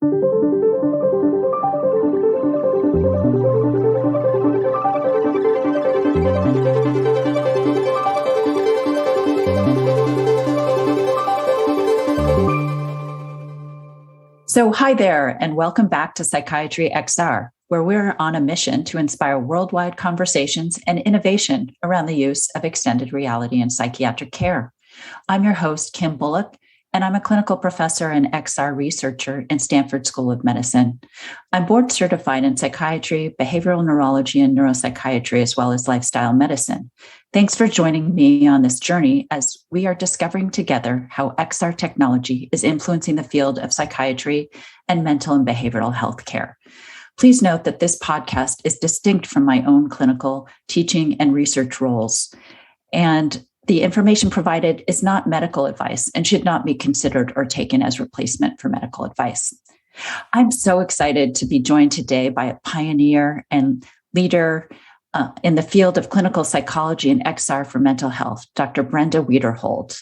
So hi there, and welcome back to Psychiatry XR, where we're on a mission to inspire worldwide conversations and innovation around the use of extended reality in psychiatric care. I'm your host, Kim Bullock, and I'm a clinical professor and XR researcher in Stanford School of Medicine. I'm board certified in psychiatry, behavioral neurology, and neuropsychiatry, as well as lifestyle medicine. Thanks for joining me on this journey as we are discovering together how XR technology is influencing the field of psychiatry and mental and behavioral health care. Please note that this podcast is distinct from my own clinical teaching and research roles, and the information provided is not medical advice and should not be considered or taken as replacement for medical advice. I'm so excited to be joined today by a pioneer and leader in the field of clinical psychology and XR for mental health, Dr. Brenda Wiederhold.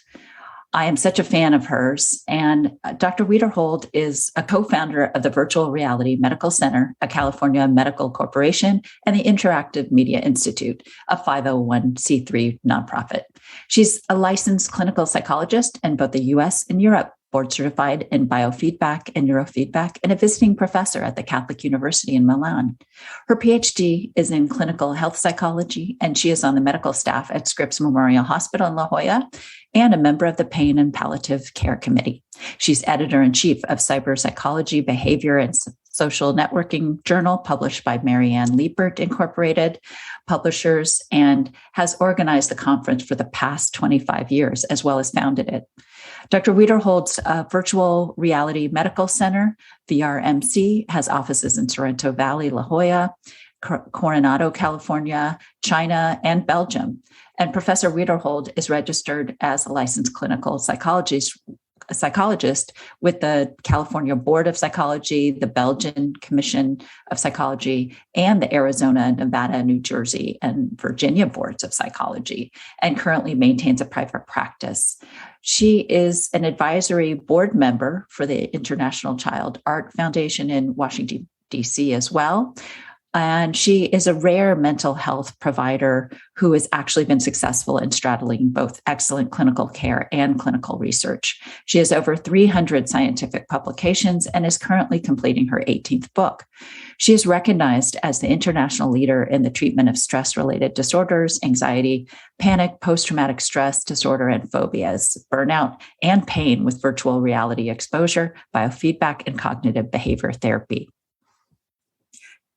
I am such a fan of hers, and Dr. Wiederhold is a co-founder of the Virtual Reality Medical Center, a California medical corporation, and the Interactive Media Institute, a 501c3 nonprofit. She's a licensed clinical psychologist in both the US and Europe, board certified in biofeedback and neurofeedback, and a visiting professor at the Catholic University in Milan. Her PhD is in clinical health psychology, and she is on the medical staff at Scripps Memorial Hospital in La Jolla and a member of the Pain and Palliative Care Committee. She's editor-in-chief of Cyber Psychology, Behavior, and Social Networking Journal, published by Marianne Liebert Incorporated Publishers, and has organized the conference for the past 25 years, as well as founded it. Dr. Wiederhold's Virtual Reality Medical Center, VRMC, has offices in Sorrento Valley, La Jolla, Coronado, California, China, and Belgium. And Professor Wiederhold is registered as a licensed clinical psychologist with the California Board of Psychology, the Belgian Commission of Psychology, and the Arizona, Nevada, New Jersey, and Virginia Boards of Psychology, and currently maintains a private practice. She is an advisory board member for the International Child Art Foundation in Washington, D.C. as well. And she is a rare mental health provider who has actually been successful in straddling both excellent clinical care and clinical research. She has over 300 scientific publications and is currently completing her 18th book. She is recognized as the international leader in the treatment of stress-related disorders, anxiety, panic, post-traumatic stress disorder, and phobias, burnout, and pain with virtual reality exposure, biofeedback, and cognitive behavior therapy.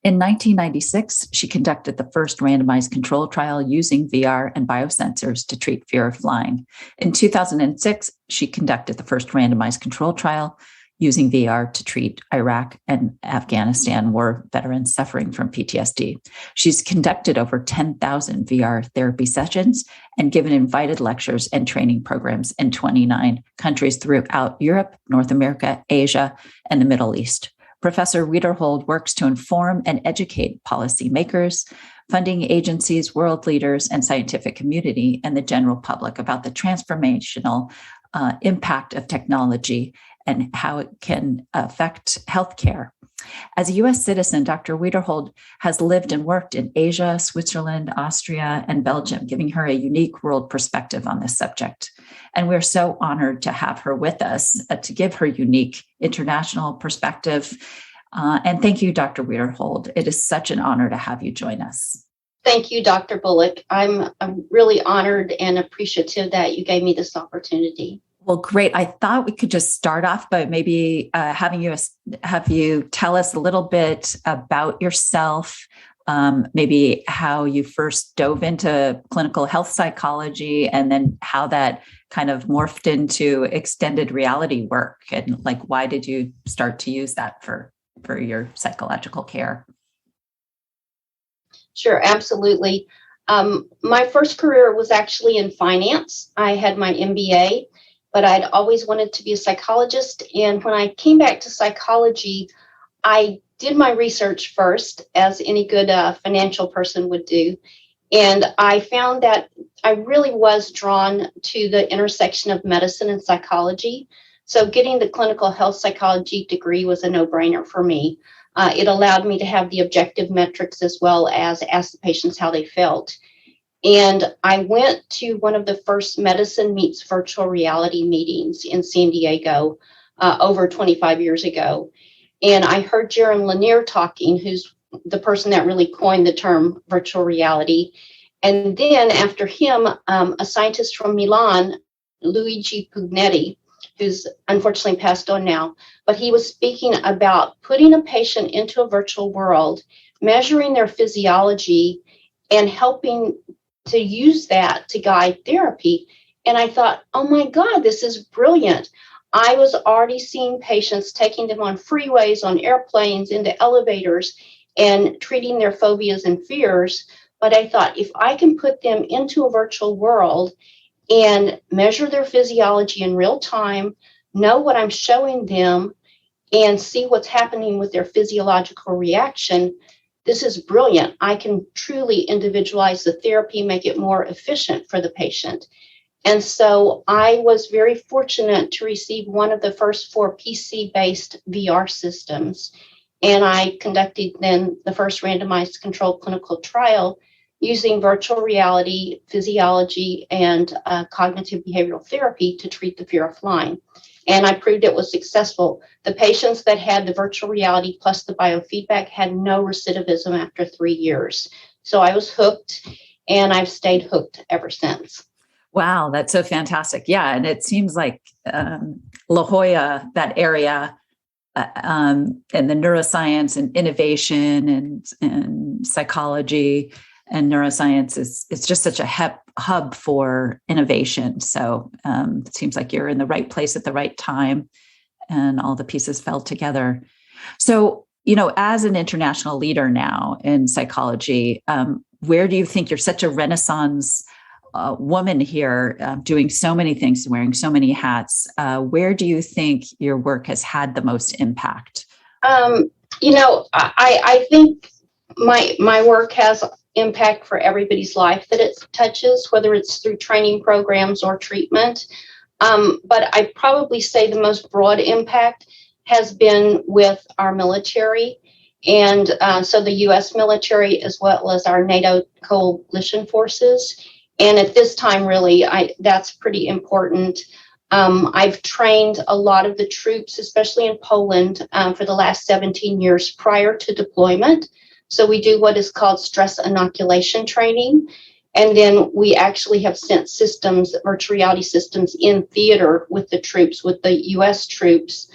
In 1996, she conducted the first randomized control trial using VR and biosensors to treat fear of flying. In 2006, she conducted the first randomized control trial using VR to treat Iraq and Afghanistan war veterans suffering from PTSD. She's conducted over 10,000 VR therapy sessions and given invited lectures and training programs in 29 countries throughout Europe, North America, Asia, and the Middle East. Professor Wiederhold works to inform and educate policymakers, funding agencies, world leaders, and scientific community and the general public about the transformational impact of technology and how it can affect healthcare. As a U.S. citizen, Dr. Wiederhold has lived and worked in Asia, Switzerland, Austria, and Belgium, giving her a unique world perspective on this subject. And we're so honored to have her with us to give her unique international perspective. And thank you, Dr. Wiederhold. It is such an honor to have you join us. Thank you, Dr. Bullock. I'm really honored and appreciative that you gave me this opportunity. Well, great. I thought we could just start off by maybe have you tell us a little bit about yourself, maybe how you first dove into clinical health psychology, and then how that kind of morphed into extended reality work, and like why did you start to use that for your psychological care? Sure, absolutely. My first career was actually in finance. I had my MBA, but I'd always wanted to be a psychologist. And when I came back to psychology, I did my research first, as any good financial person would do. And I found that I really was drawn to the intersection of medicine and psychology. So getting the clinical health psychology degree was a no-brainer for me. It allowed me to have the objective metrics as well as ask the patients how they felt. And I went to one of the first medicine meets virtual reality meetings in San Diego over 25 years ago. And I heard Jaron Lanier talking, who's the person that really coined the term virtual reality. And then after him, a scientist from Milan, Luigi Pugnetti, who's unfortunately passed on now, but he was speaking about putting a patient into a virtual world, measuring their physiology, and helping to use that to guide therapy. And I thought, oh my God, this is brilliant. I was already seeing patients, taking them on freeways, on airplanes, into elevators, and treating their phobias and fears. But I thought, if I can put them into a virtual world and measure their physiology in real time, know what I'm showing them, and see what's happening with their physiological reaction, this is brilliant. I can truly individualize the therapy, make it more efficient for the patient. And so I was very fortunate to receive one of the first 4 PC-based VR systems. And I conducted then the first randomized controlled clinical trial using virtual reality, physiology, and cognitive behavioral therapy to treat the fear of flying. And I proved it was successful. The patients that had the virtual reality plus the biofeedback had no recidivism after 3 years. So I was hooked, and I've stayed hooked ever since. Wow, that's so fantastic. Yeah, and it seems like La Jolla, that area, and the neuroscience and innovation and psychology and neuroscience it's just such a hub for innovation. So it seems like you're in the right place at the right time, and all the pieces fell together. So, as an international leader now in psychology, where do you think you're such a Renaissance woman here, doing so many things, wearing so many hats? Where do you think your work has had the most impact? I think my work has impact for everybody's life that it touches, whether it's through training programs or treatment. But I'd probably say the most broad impact has been with our military. And so the U.S. military, as well as our NATO coalition forces. And at this time, really, that's pretty important. I've trained a lot of the troops, especially in Poland, for the last 17 years prior to deployment. So we do what is called stress inoculation training. And then we actually have sent systems, virtual reality systems, in theater with the troops, with the U.S. troops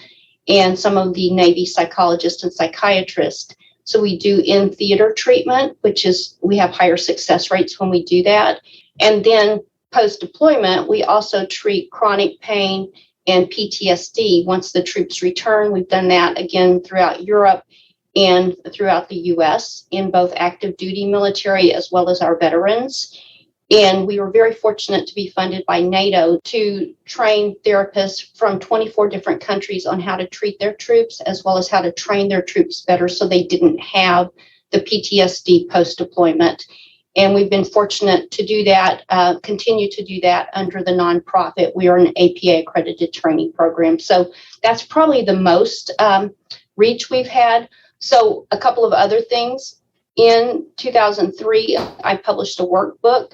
and some of the Navy psychologists and psychiatrists. So we do in theater treatment, which is, we have higher success rates when we do that. And then post-deployment, we also treat chronic pain and PTSD once the troops return. We've done that again throughout Europe and throughout the U.S. in both active duty military as well as our veterans. And we were very fortunate to be funded by NATO to train therapists from 24 different countries on how to treat their troops, as well as how to train their troops better so they didn't have the PTSD post-deployment. And we've been fortunate to do that, continue to do that under the nonprofit. We are an APA accredited training program. So that's probably the most reach we've had. So a couple of other things. In 2003, I published a workbook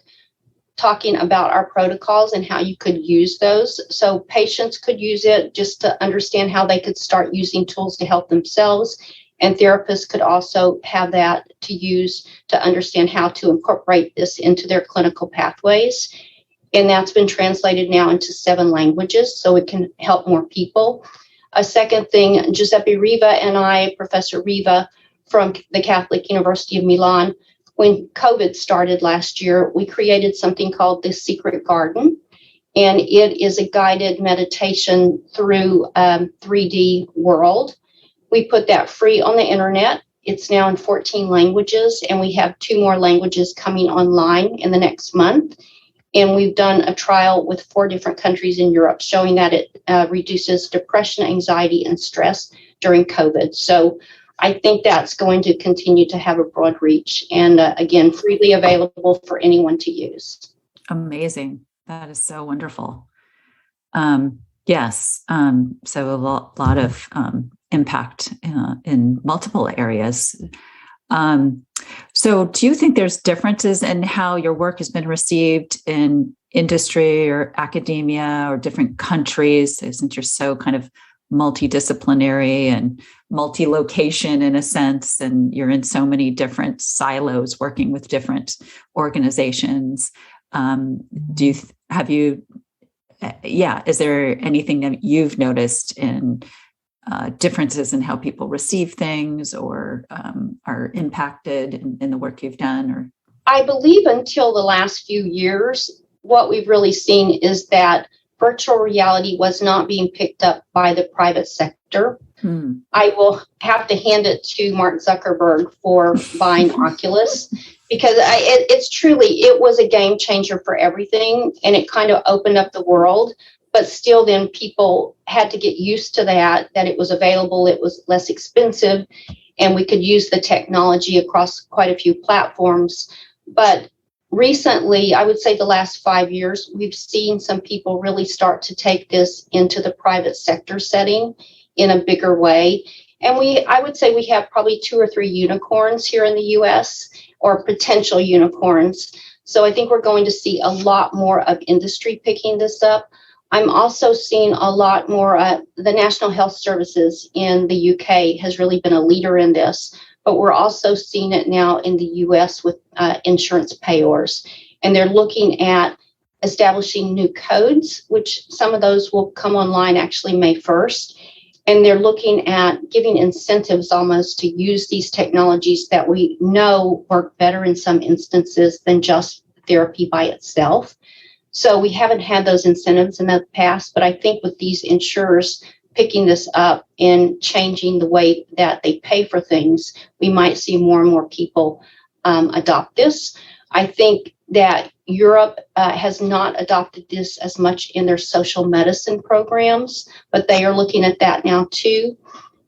talking about our protocols and how you could use those. So patients could use it just to understand how they could start using tools to help themselves. And therapists could also have that to use to understand how to incorporate this into their clinical pathways. And that's been translated now into 7 languages, so it can help more people. A second thing, Giuseppe Riva and I, Professor Riva from the Catholic University of Milan, when COVID started last year, we created something called the Secret Garden. And it is a guided meditation through 3D world. We put that free on the internet. It's now in 14 languages, and we have 2 more languages coming online in the next month. And we've done a trial with 4 different countries in Europe showing that it reduces depression, anxiety, and stress during COVID. So I think that's going to continue to have a broad reach and, again, freely available for anyone to use. Amazing. That is so wonderful. Yes. So a lot of impact in multiple areas. So do you think there's differences in how your work has been received in industry or academia or different countries, since you're so kind of multidisciplinary and multi-location in a sense, and you're in so many different silos working with different organizations? Is there anything that you've noticed in differences in how people receive things or are impacted in the work you've done? Or I believe until the last few years, what we've really seen is that virtual reality was not being picked up by the private sector. I will have to hand it to Mark Zuckerberg for buying Oculus, because it was a game changer for everything, and it kind of opened up the world. But still, then people had to get used to that it was available, it was less expensive, and we could use the technology across quite a few platforms. But recently, I would say the last 5 years, we've seen some people really start to take this into the private sector setting in a bigger way. And I would say we have probably 2 or 3 unicorns here in the US, or potential unicorns. So I think we're going to see a lot more of industry picking this up. I'm also seeing a lot more, the National Health Services in the UK has really been a leader in this, but we're also seeing it now in the US with insurance payors. And they're looking at establishing new codes, which some of those will come online actually May 1st. And they're looking at giving incentives almost to use these technologies that we know work better in some instances than just therapy by itself. So we haven't had those incentives in the past, but I think with these insurers picking this up and changing the way that they pay for things, we might see more and more people adopt this. I think that Europe has not adopted this as much in their social medicine programs, but they are looking at that now too.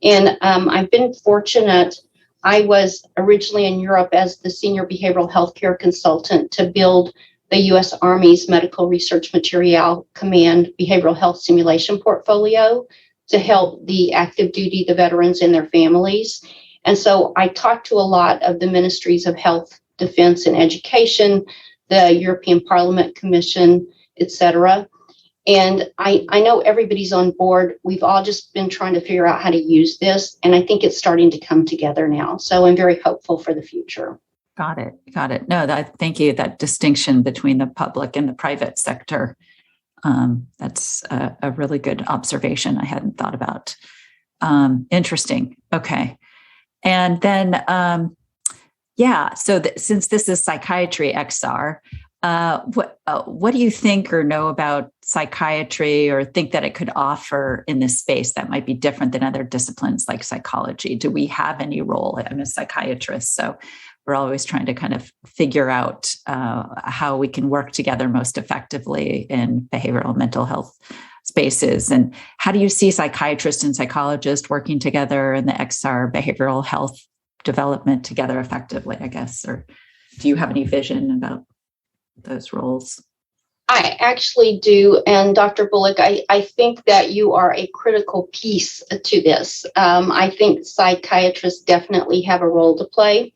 And I've been fortunate. I was originally in Europe as the senior behavioral healthcare consultant to build the U.S. Army's Medical Research Material Command behavioral health simulation portfolio to help the active duty, the veterans and their families. And so I talked to a lot of the ministries of health, defense, and education, the European Parliament Commission, etc. And I know everybody's on board. We've all just been trying to figure out how to use this, and I think it's starting to come together now. So I'm very hopeful for the future. Got it. No, thank you. That distinction between the public and the private sector, that's a really good observation I hadn't thought about. Interesting. Okay. And then, since this is Psychiatry XR, what do you think or know about psychiatry, or think that it could offer in this space that might be different than other disciplines like psychology? Do we have any role? I'm a psychiatrist, so we're always trying to kind of figure out how we can work together most effectively in behavioral mental health spaces. And how do you see psychiatrists and psychologists working together in the XR behavioral health development together effectively, I guess? Or do you have any vision about those roles? I actually do. And Dr. Bullock, I think that you are a critical piece to this. I think psychiatrists definitely have a role to play.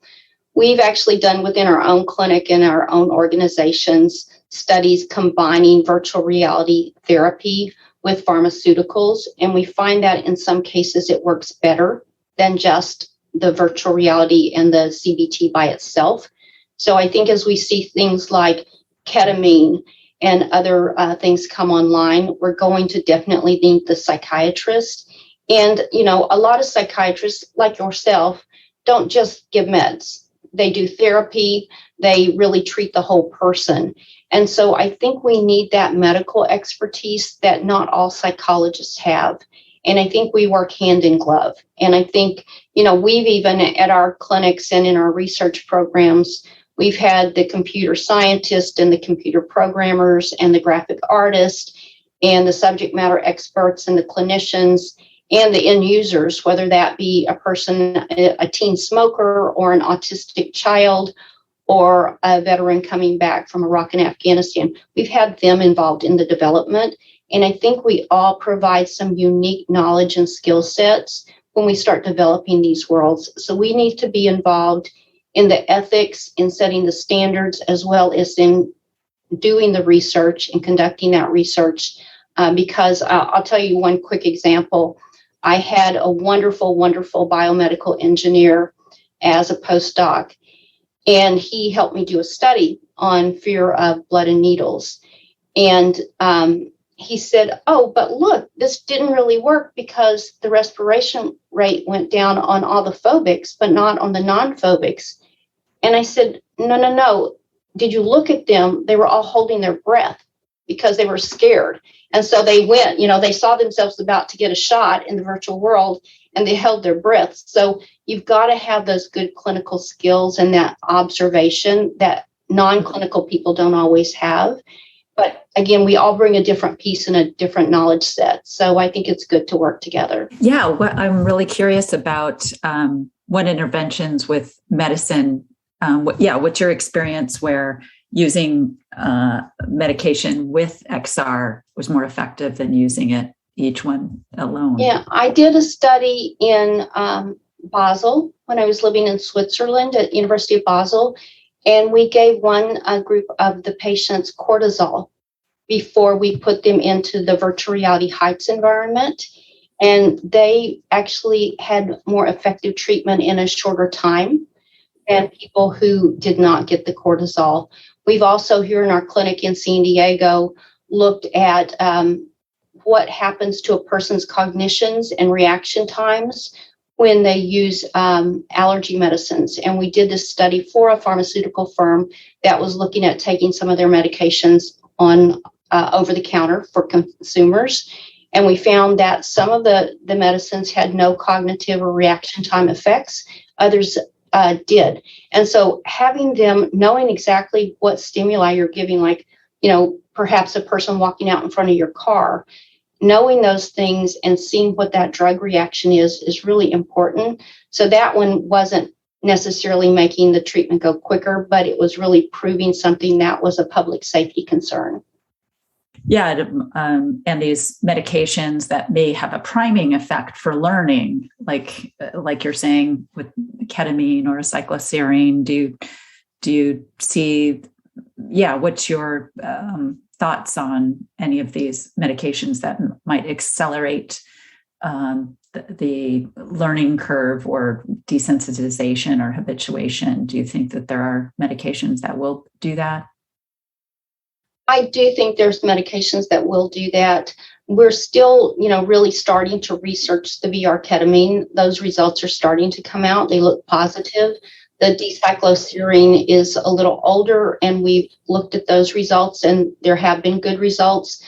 We've actually done within our own clinic and our own organizations studies combining virtual reality therapy with pharmaceuticals. And we find that in some cases it works better than just the virtual reality and the CBT by itself. So I think as we see things like ketamine and other things come online, we're going to definitely need the psychiatrist. And, a lot of psychiatrists like yourself don't just give meds. They do therapy. They really treat the whole person. And so I think we need that medical expertise that not all psychologists have. And I think we work hand in glove. And I think, we've even at our clinics and in our research programs, we've had the computer scientists and the computer programmers and the graphic artists and the subject matter experts and the clinicians and the end users, whether that be a person, a teen smoker or an autistic child or a veteran coming back from Iraq and Afghanistan. We've had them involved in the development. And I think we all provide some unique knowledge and skill sets when we start developing these worlds. So we need to be involved in the ethics, in setting the standards, as well as in doing the research and conducting that research. Because I'll tell you one quick example. I had a wonderful, wonderful biomedical engineer as a postdoc, and he helped me do a study on fear of blood and needles. And he said, oh, but look, this didn't really work because the respiration rate went down on all the phobics, but not on the non-phobics. And I said, no. Did you look at them? They were all holding their breath because they were scared. And so they went, they saw themselves about to get a shot in the virtual world, and they held their breath. So you've got to have those good clinical skills and that observation that non-clinical people don't always have. But again, we all bring a different piece and a different knowledge set. So I think it's good to work together. Yeah, I'm really curious about what interventions with medicine. What's your experience where using medication with XR was more effective than using it each one alone? Yeah, I did a study in Basel when I was living in Switzerland at University of Basel. And we gave one group of the patients cortisol before we put them into the virtual reality Heights environment. And they actually had more effective treatment in a shorter time than people who did not get the cortisol. We've also here in our clinic in San Diego looked at what happens to a person's cognitions and reaction times when they use allergy medicines. And we did this study for a pharmaceutical firm that was looking at taking some of their medications on over the counter for consumers. And we found that some of the medicines had no cognitive or reaction time effects. Others did. And so having them knowing exactly what stimuli you're giving, like, perhaps a person walking out in front of your car, knowing those things and seeing what that drug reaction is really important. So that one wasn't necessarily making the treatment go quicker, but it was really proving something that was a public safety concern. Yeah, and these medications that may have a priming effect for learning, like you're saying with ketamine or cycloserine. Do you see? Yeah, what's your thoughts on any of these medications that might accelerate the learning curve or desensitization or habituation? Do you think that there are medications that will do that? I do think there's medications that will do that. We're still, really starting to research the VR ketamine. Those results are starting to come out. They look positive. The D-cycloserine is a little older, and we've looked at those results, and there have been good results.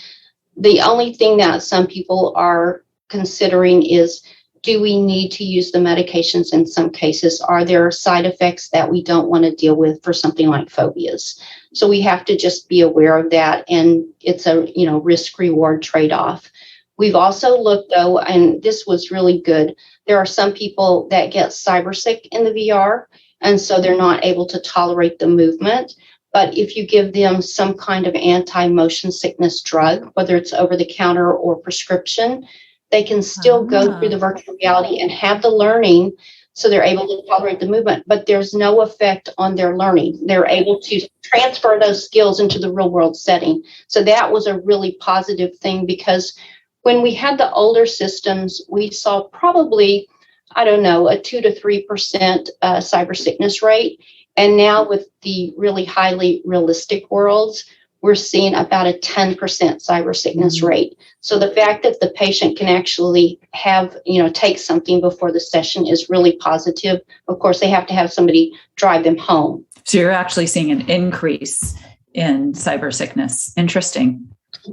The only thing that some people are considering is, do we need to use the medications in some cases? Are there side effects that we don't want to deal with for something like phobias? So we have to just be aware of that, and it's a risk-reward trade-off. We've also looked, though, and this was really good. There are some people that get cybersick in the VR, and so they're not able to tolerate the movement. But if you give them some kind of anti-motion sickness drug, whether it's over-the-counter or prescription, they can still go through the virtual reality and have the learning, so they're able to tolerate the movement, but there's no effect on their learning. They're able to transfer those skills into the real world setting. So that was a really positive thing, because when we had the older systems, we saw probably, a 2 to 3% cyber sickness rate. And now with the really highly realistic worlds, we're seeing about a 10% cyber sickness rate. So the fact that the patient can actually have, take something before the session is really positive. Of course, they have to have somebody drive them home. So you're actually seeing an increase in cyber sickness. Interesting.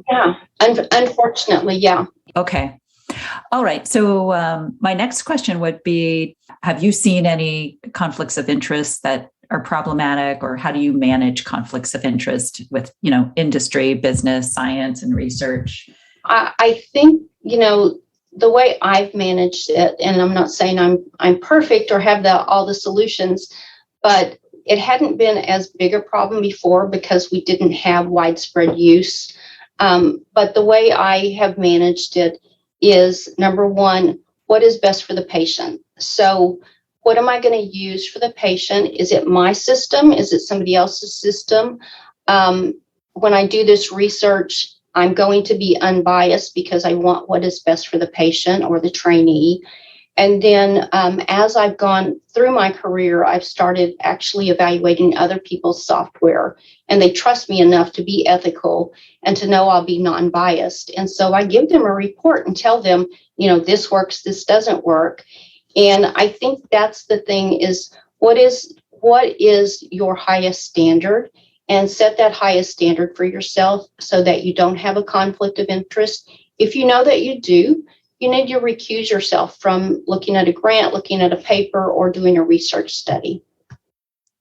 Yeah, unfortunately, yeah. Okay. All right. So my next question would be, have you seen any conflicts of interest that are problematic, or how do you manage conflicts of interest with, industry, business, science, and research? I think, the way I've managed it, and I'm not saying I'm perfect or have all the solutions, but it hadn't been as big a problem before because we didn't have widespread use. But the way I have managed it is, number one, what is best for the patient? So what am I going to use for the patient? Is it my system? Is it somebody else's system? When I do this research, I'm going to be unbiased because I want what is best for the patient or the trainee. And then as I've gone through my career, I've started actually evaluating other people's software, and they trust me enough to be ethical and to know I'll be non-biased. And so I give them a report and tell them, this works, this doesn't work. And I think that's the thing is, what is your highest standard? And set that highest standard for yourself so that you don't have a conflict of interest. If you know that you do, you need to recuse yourself from looking at a grant, looking at a paper, or doing a research study.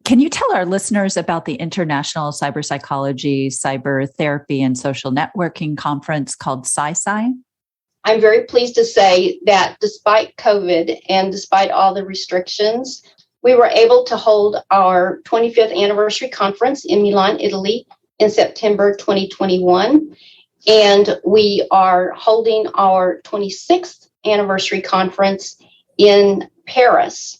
Can you tell our listeners about the International Cyber Psychology, Cyber Therapy, and Social Networking Conference called Psi? I'm very pleased to say that despite COVID and despite all the restrictions, we were able to hold our 25th anniversary conference in Milan, Italy in September 2021. And we are holding our 26th anniversary conference in Paris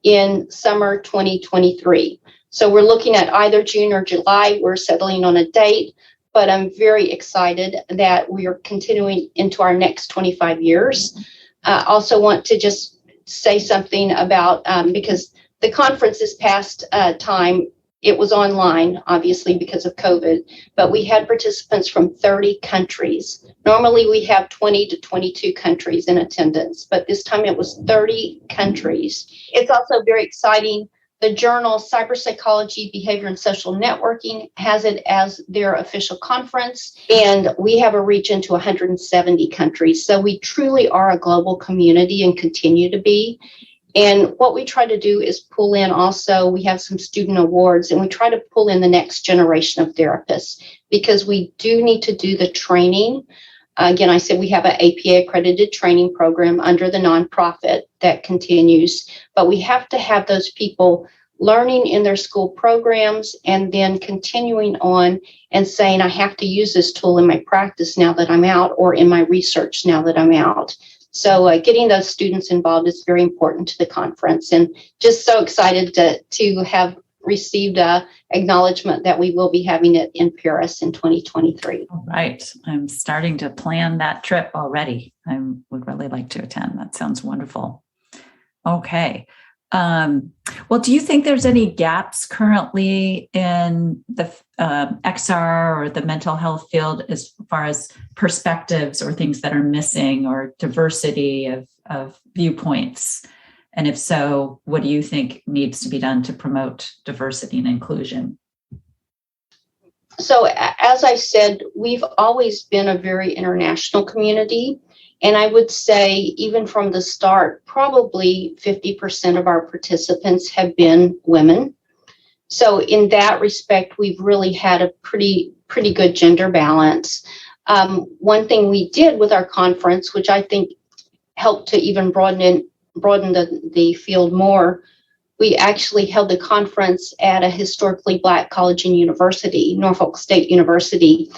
in summer 2023. So we're looking at either June or July. We're settling on a date, but I'm very excited that we are continuing into our next 25 years. I also want to just say something about, because the conference this past time, it was online, obviously, because of COVID, but we had participants from 30 countries. Normally, we have 20 to 22 countries in attendance, but this time it was 30 countries. It's also very exciting. The journal Cyber Psychology, Behavior and Social Networking has it as their official conference, and we have a reach into 170 countries. So we truly are a global community and continue to be. And what we try to do is pull in also, we have some student awards, and we try to pull in the next generation of therapists because we do need to do the training. Again, I said we have an APA accredited training program under the nonprofit that continues, but we have to have those people learning in their school programs and then continuing on and saying, I have to use this tool in my practice now that I'm out, or in my research now that I'm out. So getting those students involved is very important to the conference, and just so excited to have received acknowledgement that we will be having it in Paris in 2023. All right. I'm starting to plan that trip already. I would really like to attend. That sounds wonderful. Okay. Well, do you think there's any gaps currently in the XR or the mental health field as far as perspectives or things that are missing or diversity of viewpoints? And if so, what do you think needs to be done to promote diversity and inclusion? So, as I said, we've always been a very international community. And I would say, even from the start, probably 50% of our participants have been women. So in that respect, we've really had a pretty good gender balance. One thing we did with our conference, which I think helped to even broaden the field more, we actually held the conference at a historically Black college and university, Norfolk State University.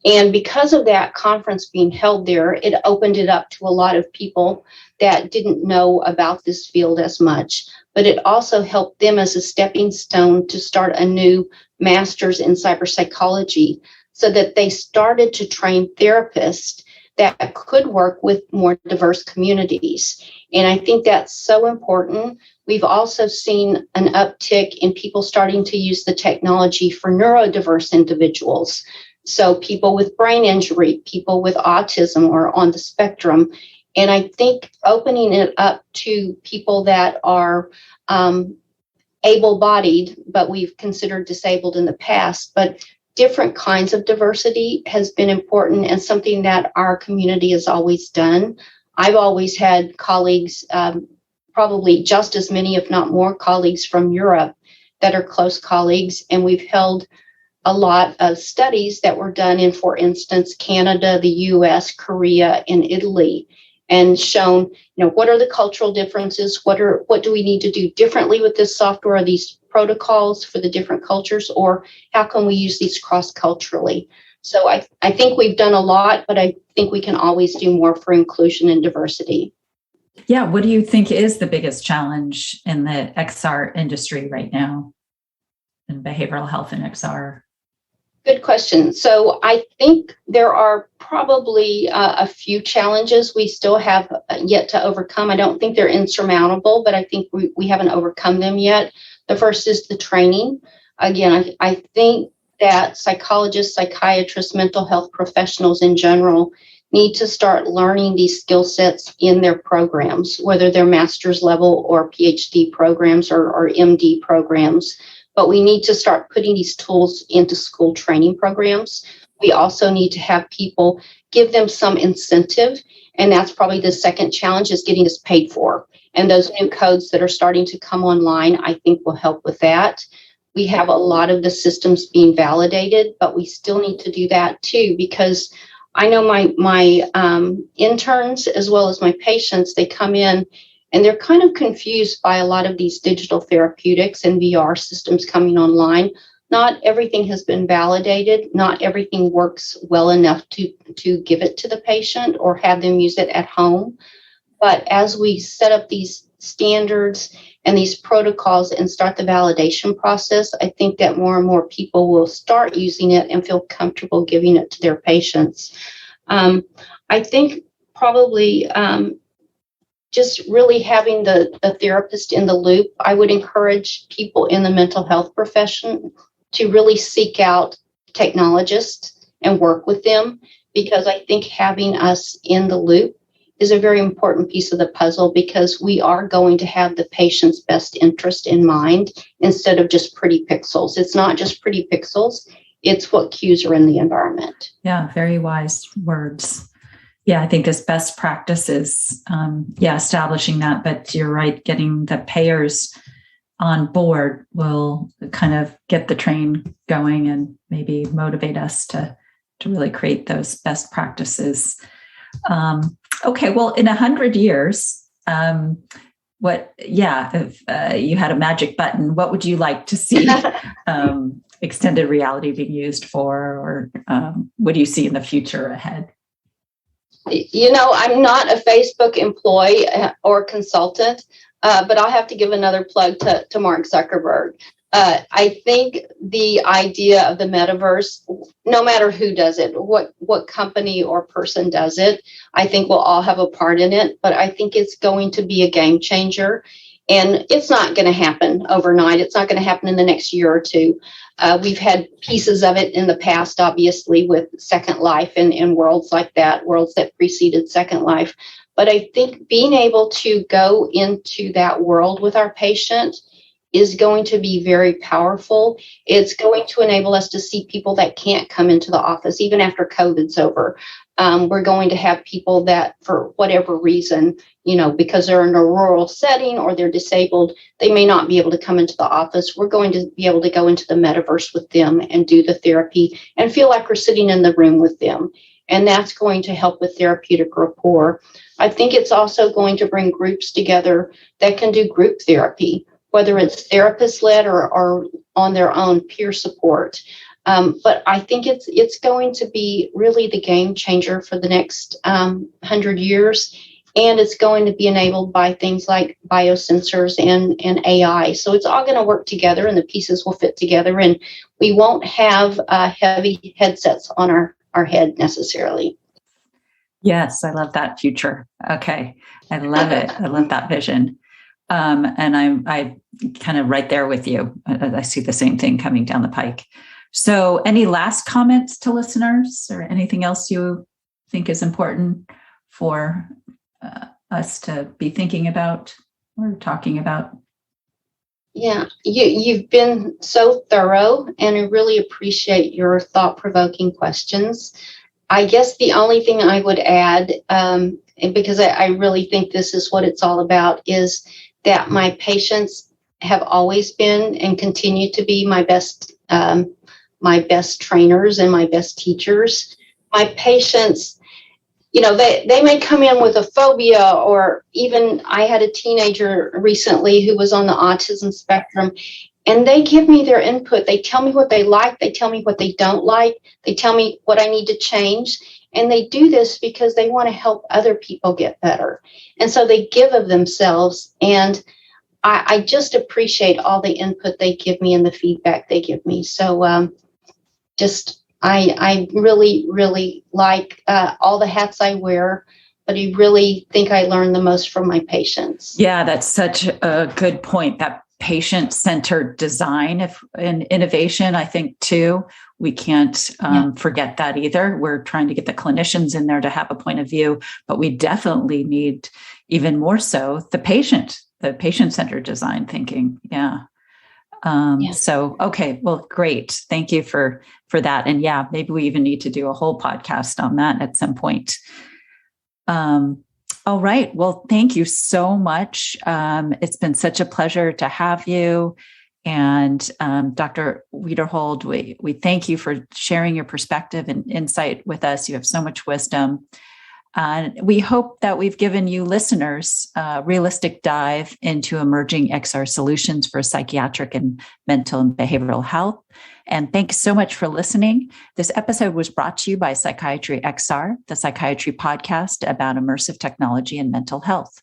And because of that conference being held there, it opened it up to a lot of people that didn't know about this field as much. But it also helped them as a stepping stone to start a new master's in cyber psychology, so that they started to train therapists that could work with more diverse communities. And I think that's so important. We've also seen an uptick in people starting to use the technology for neurodiverse individuals. So people with brain injury, people with autism or on the spectrum. And I think opening it up to people that are able-bodied, but we've considered disabled in the past, but different kinds of diversity has been important and something that our community has always done. I've always had colleagues, probably just as many, if not more, colleagues from Europe that are close colleagues, and we've held a lot of studies that were done in, for instance, Canada, the US, Korea, and Italy, and shown, what are the cultural differences? What do we need to do differently with this software? Are these protocols for the different cultures, or how can we use these cross-culturally? So I think we've done a lot, but I think we can always do more for inclusion and diversity. Yeah. What do you think is the biggest challenge in the XR industry right now, in behavioral health and XR? Good question. So I think there are probably a few challenges we still have yet to overcome. I don't think they're insurmountable, but I think we haven't overcome them yet. The first is the training. Again, I think that psychologists, psychiatrists, mental health professionals in general need to start learning these skill sets in their programs, whether they're master's level or PhD programs or MD programs. But we need to start putting these tools into school training programs. We also need to have people give them some incentive. And that's probably the second challenge, is getting this paid for. And those new codes that are starting to come online, I think will help with that. We have a lot of the systems being validated, but we still need to do that too, because I know my interns as well as my patients, they come in and they're kind of confused by a lot of these digital therapeutics and VR systems coming online. Not everything has been validated. Not everything works well enough to give it to the patient or have them use it at home. But as we set up these standards and these protocols and start the validation process, I think that more and more people will start using it and feel comfortable giving it to their patients. I think probably just really having the therapist in the loop. I would encourage people in the mental health profession to really seek out technologists and work with them, because I think having us in the loop is a very important piece of the puzzle, because we are going to have the patient's best interest in mind instead of just pretty pixels. It's not just pretty pixels. It's what cues are in the environment. Yeah, very wise words. Yeah, I think this best practice is, establishing that. But you're right, getting the payers on board will kind of get the train going and maybe motivate us to really create those best practices. Okay, well, in 100 years, if you had a magic button, what would you like to see extended reality being used for, or what do you see in the future ahead? I'm not a Facebook employee or consultant, but I'll have to give another plug to Mark Zuckerberg. I think the idea of the metaverse, no matter who does it, what company or person does it, I think we'll all have a part in it. But I think it's going to be a game changer. And it's not going to happen overnight. It's not going to happen in the next year or two. We've had pieces of it in the past, obviously, with Second Life and worlds like that, worlds that preceded Second Life. But I think being able to go into that world with our patient is going to be very powerful. It's going to enable us to see people that can't come into the office, even after COVID's over. We're going to have people that, for whatever reason, because they're in a rural setting or they're disabled, they may not be able to come into the office. We're going to be able to go into the metaverse with them and do the therapy and feel like we're sitting in the room with them. And that's going to help with therapeutic rapport. I think it's also going to bring groups together that can do group therapy, whether it's therapist-led or on their own peer support. But I think it's going to be really the game changer for the next 100 years. And it's going to be enabled by things like biosensors and AI. So it's all going to work together and the pieces will fit together. And we won't have heavy headsets on our head necessarily. Yes, I love that future. Okay. I love it. I love that vision. And I kind of right there with you. I see the same thing coming down the pike. So any last comments to listeners or anything else you think is important for us to be thinking about or talking about? Yeah, you've been so thorough, and I really appreciate your thought-provoking questions. I guess the only thing I would add, because I really think this is what it's all about, is that my patients have always been and continue to be my best trainers and my best teachers. My patients, they may come in with a phobia, or even I had a teenager recently who was on the autism spectrum, And they give me their input. They tell me what they like. They tell me what they don't like. They tell me what I need to change. And they do this because they want to help other people get better. And so they give of themselves. And I just appreciate all the input they give me and the feedback they give me. So I really, really like all the hats I wear, but I really think I learn the most from my patients. Yeah, that's such a good point. That patient-centered design and innovation, I think, too. We can't forget that either. We're trying to get the clinicians in there to have a point of view, but we definitely need, even more so, the patient-centered design thinking. Yeah. So, okay, well, great. Thank you for that. And yeah, maybe we even need to do a whole podcast on that at some point. All right. Well, thank you so much. It's been such a pleasure to have you. And Dr. Wiederhold, we thank you for sharing your perspective and insight with us. You have so much wisdom. And we hope that we've given you listeners a realistic dive into emerging XR solutions for psychiatric and mental and behavioral health. And thanks so much for listening. This episode was brought to you by Psychiatry XR, the psychiatry podcast about immersive technology and mental health.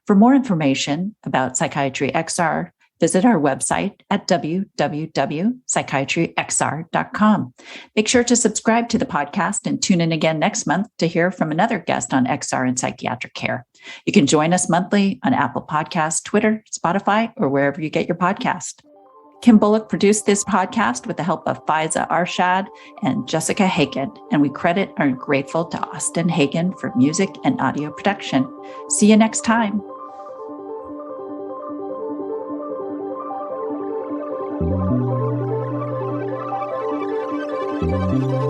For more information about Psychiatry XR, visit our website at www.psychiatryxr.com. Make sure to subscribe to the podcast and tune in again next month to hear from another guest on XR and psychiatric care. You can join us monthly on Apple Podcasts, Twitter, Spotify, or wherever you get your podcast. Kim Bullock produced this podcast with the help of Faaizah Arshad and Jessica Hagen, and we credit and are grateful to Austin Hagen for music and audio production. See you next time. Thank you.